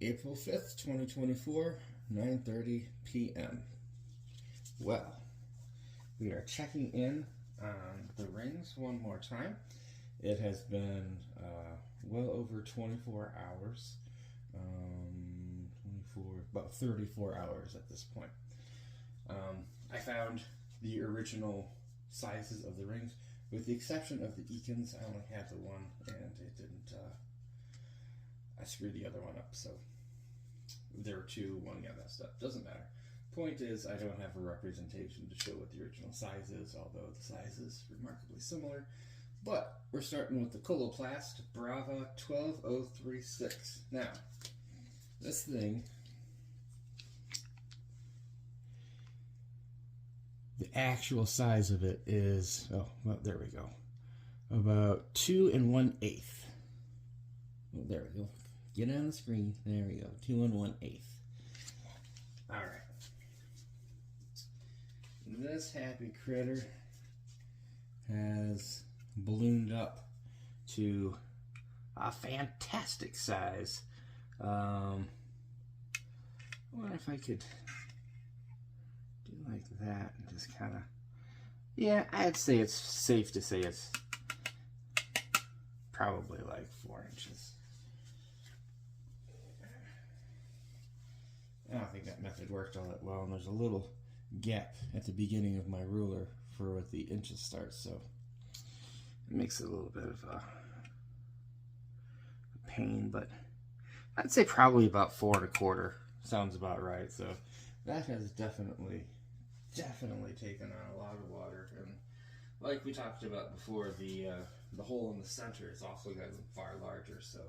April 5th, 2024, 9:30 p.m. Well, we are checking in on the rings one more time. It has been well over 24 hours, about 34 hours at this point. I found the original sizes of the rings, with the exception of the Ekins. I only had the one, and it didn't. I screwed the other one up, so there were two. One got messed up. Doesn't matter. Point is, I don't have a representation to show what the original size is, although the size is remarkably similar. But we're starting with the Coloplast Brava 12036. Now, this thing, the actual size of it is, oh, well, there we go, about 2 1/8. Oh, there we go. Get on the screen. There we go. 2 1/8. All right. This happy critter has ballooned up to a fantastic size. I wonder if I could do like that and just kind of, yeah, I'd say it's safe to say it's probably like 4 inches. I don't think that method worked all that well, and there's a little gap at the beginning of my ruler for what the inches start, so it makes it a little bit of a pain, but I'd say probably about 4 1/4 sounds about right. So that has definitely taken on a lot of water, and like we talked about before, the hole in the center is also gotten far larger, so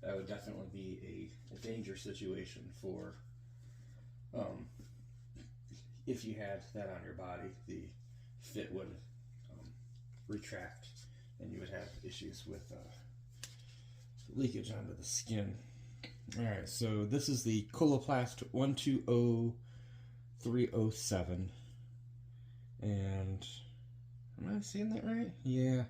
that would definitely be a danger situation for if you had that on your body. The fit would retract, and you would have issues with leakage onto the skin. Alright, so this is the Coloplast 120307. And am I saying that right? Yeah.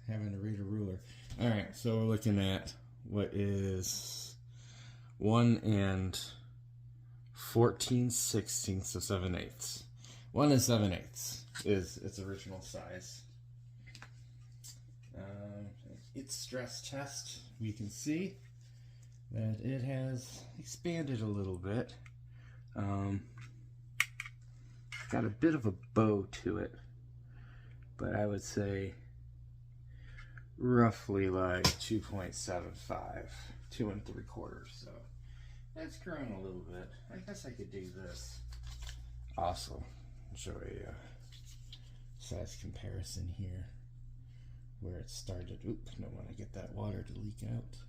Having to read a ruler. Alright, so we're looking at what is 1 14/16 so 7/8. 1 7/8 is its original size. Its stress test, we can see that it has expanded a little bit. Got a bit of a bow to it, but I would say roughly like 2.75, 2 3/4. So that's grown a little bit. I guess I could do this. Also, show a size comparison here, where it started. Oop, don't want to get that water to leak out.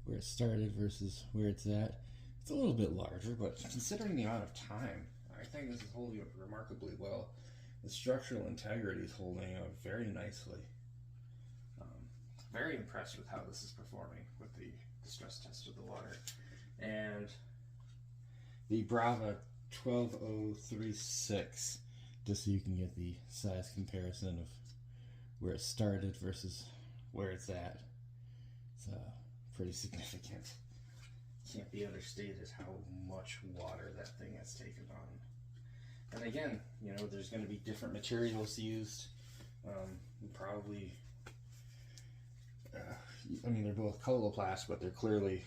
Where it started versus where it's at. It's a little bit larger, but considering the amount of time, I think this is holding up remarkably well. The structural integrity is holding up very nicely. Very impressed with how this is performing with the stress test of the water. And the Brava 12036, just so you can get the size comparison of where it started versus where it's at. It's pretty significant. Can't be understated how much water that thing has taken on. And again, you know, there's going to be different materials used. Probably, I mean, they're both Coloplast, but they're clearly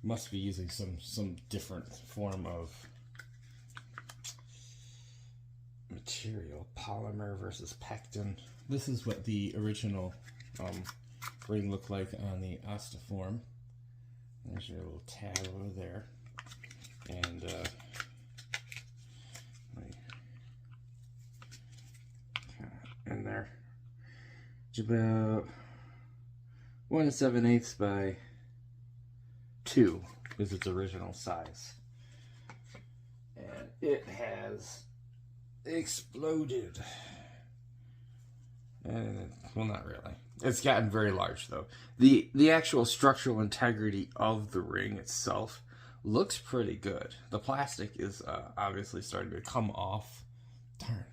must be using some different form of material. Polymer versus pectin. This is what the original ring looked like on the Osteoform. There's your little tab over there, and in there, it's about 1 7/8 by 2 is its original size, and it has exploded. And, well, not really. It's gotten very large, though. The actual structural integrity of the ring itself looks pretty good. The plastic is obviously starting to come off. Darn.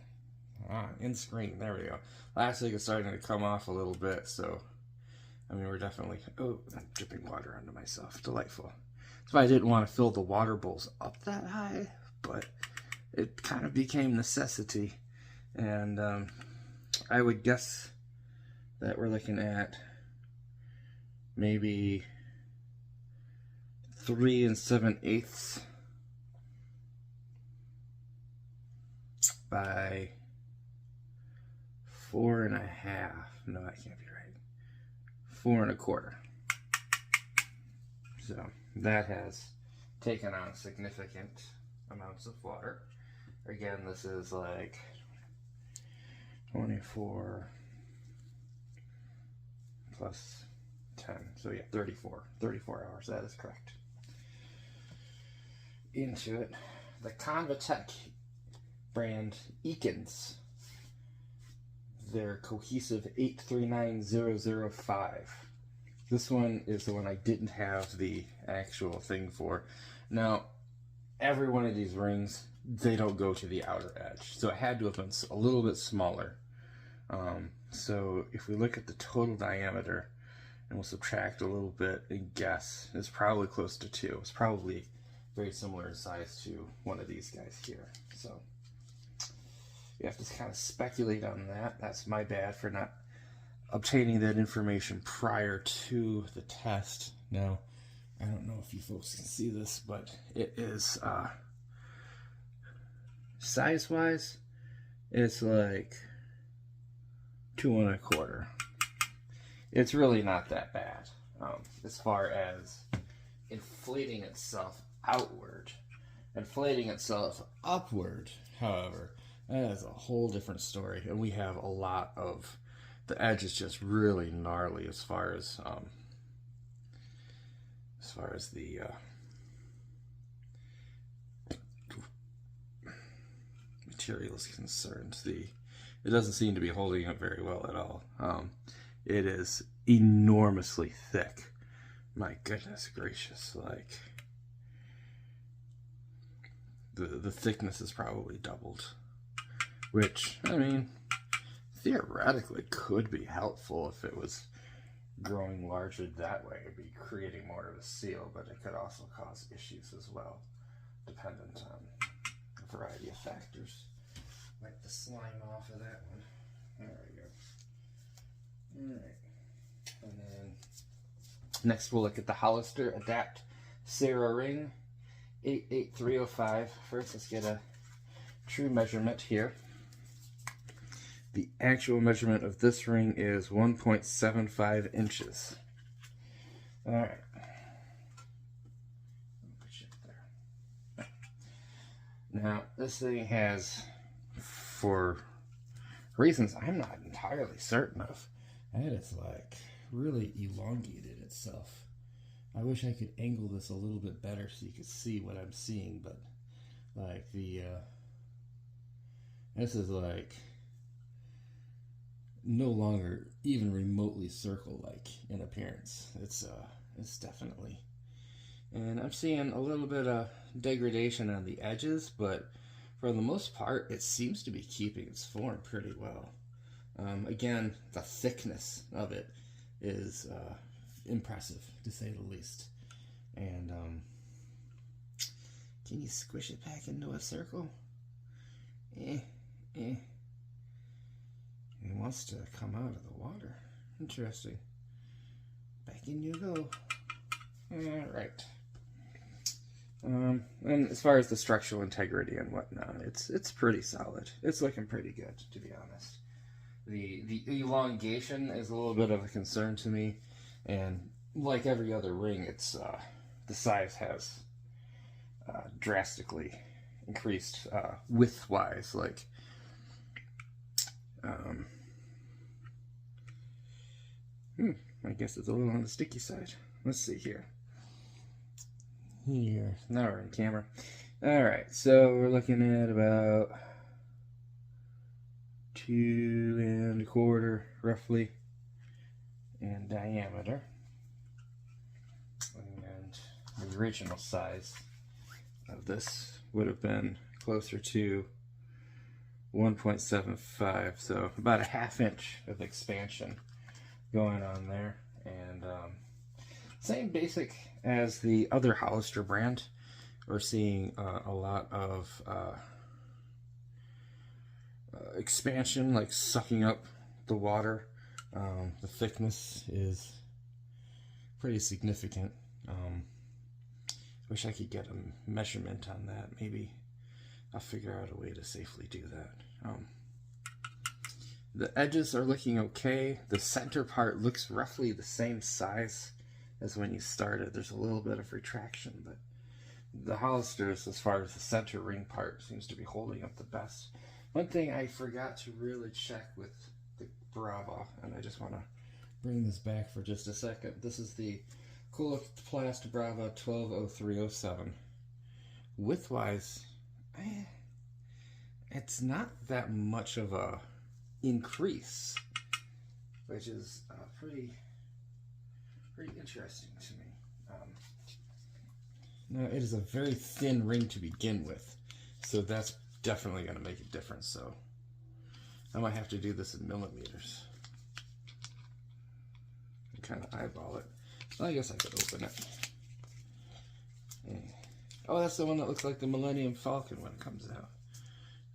In screen. There we go. Plastic is starting to come off a little bit, so I mean, we're definitely, oh, I'm dripping water onto myself. Delightful. So I didn't want to fill the water bowls up that high, but it kind of became necessity. And I would guess that we're looking at maybe 3 7/8 by 4 1/2. No, that can't be right. 4 1/4. So that has taken on significant amounts of water. Again, this is like 24 plus 10. So yeah, 34 hours. That is correct. Into it. The Convatec brand Ekins. Their Cohesive 839005. This one is the one I didn't have the actual thing for. Now, every one of these rings, they don't go to the outer edge. So it had to have been a little bit smaller. So if we look at the total diameter, and we'll subtract a little bit and guess, it's probably close to 2. It's probably very similar in size to one of these guys here. So you have to kind of speculate on that. That's my bad for not obtaining that information prior to the test. Now, I don't know if you folks can see this, but it is size-wise, it's like 2 1/4. It's really not that bad as far as inflating itself outward. Inflating itself upward, however, that is a whole different story, and we have a lot of the edge is just really gnarly as far as the material is concerned. It doesn't seem to be holding up very well at all. It is enormously thick. My goodness gracious, like the thickness is probably doubled, which, I mean, theoretically could be helpful if it was growing larger that way. It'd be creating more of a seal, but it could also cause issues as well, dependent on a variety of factors. Wipe the slime off of that one. There we go. Alright. And then next we'll look at the Hollister Adapt Sarah Ring 88305. First, let's get a true measurement here. The actual measurement of this ring is 1.75 inches. Alright. Now, this thing has, for reasons I'm not entirely certain of, it is like really elongated itself. I wish I could angle this a little bit better so you could see what I'm seeing, but like this is like no longer even remotely circle-like in appearance. It's definitely, and I'm seeing a little bit of degradation on the edges, but for the most part, it seems to be keeping its form pretty well. Again, the thickness of it is impressive, to say the least. And can you squish it back into a circle? It wants to come out of the water. Interesting. Back in you go. Alright. And as far as the structural integrity and whatnot, it's pretty solid. It's looking pretty good, to be honest. The elongation is a little bit of a concern to me, and like every other ring, it's the size has drastically increased width-wise. Like, I guess it's a little on the sticky side. Let's see here. Here, now we're in camera. Alright, so we're looking at about 2 1/4 roughly in diameter. And the original size of this would have been closer to 1.75, so about a 1/2 inch of expansion going on there. And same basic as the other Hollister brand. We're seeing a lot of expansion, like sucking up the water. The thickness is pretty significant. Wish I could get a measurement on that. Maybe I'll figure out a way to safely do that. The edges are looking okay. The center part looks roughly the same size as when you started. There's a little bit of retraction, but the Hollisters, as far as the center ring part, seems to be holding up the best. One thing I forgot to really check with the Brava, and I just want to bring this back for just a second. This is the Coloplast Brava 120307. Widthwise, it's not that much of a increase, which is pretty interesting to me. Now, it is a very thin ring to begin with, so that's definitely going to make a difference. So I might have to do this in millimeters and kind of eyeball it. Well, I guess I could open it. Oh, that's the one that looks like the Millennium Falcon when it comes out.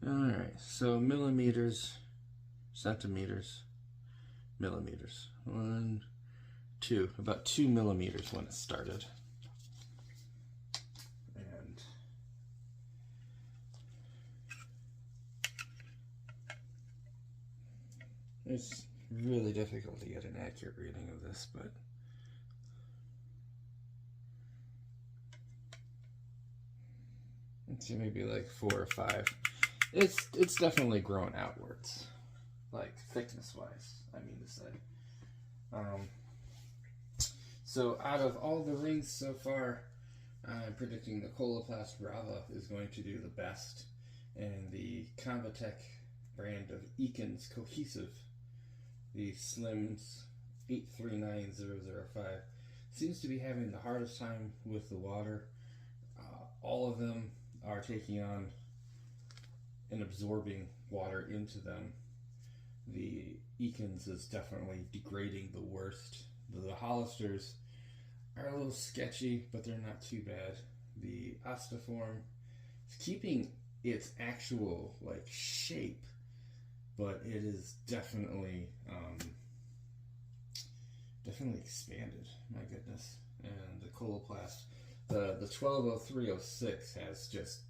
Alright, so millimeters, centimeters, millimeters. 1, 2, about 2 millimeters when it started. And it's really difficult to get an accurate reading of this, but let's see, maybe like 4 or 5. It's definitely grown outwards, like thickness wise, I mean to say. So out of all the rings so far, I'm predicting the Coloplast Brava is going to do the best, and the Convatec brand of Eakins Cohesive, the Slims 839005, seems to be having the hardest time with the water. All of them are taking on and absorbing water into them. The Eakins is definitely degrading the worst. The Hollisters are a little sketchy, but they're not too bad. The Osteoform is keeping its actual like shape, but it is definitely expanded. My goodness. And the Coloplast, the 120306 has just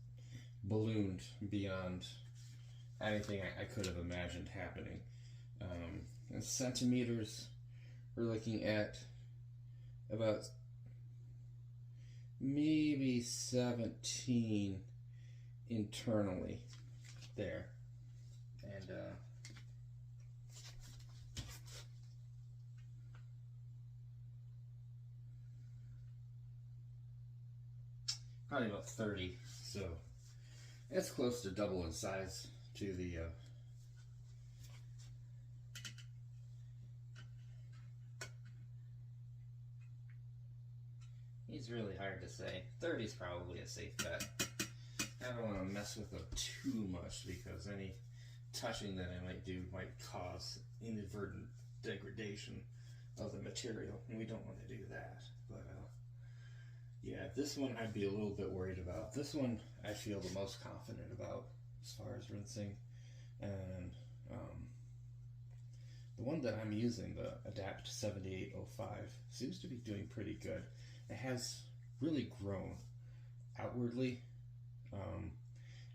ballooned beyond anything I could have imagined happening. In centimeters, we're looking at about maybe 17 internally there. And probably about 30, so it's close to double in size to the He's really hard to say. 30 is probably a safe bet. I don't want to mess with them too much because any touching that I might do might cause inadvertent degradation of the material, and we don't want to do that. But yeah, this one I'd be a little bit worried about. This one I feel the most confident about as far as rinsing. And the one that I'm using, the Adapt 7805, seems to be doing pretty good. It has really grown outwardly,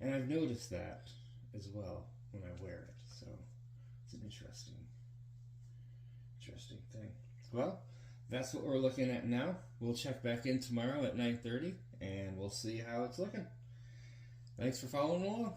and I've noticed that as well when I wear it. So it's an interesting thing. Well, that's what we're looking at now. We'll check back in tomorrow at 9:30, and we'll see how it's looking. Thanks for following along.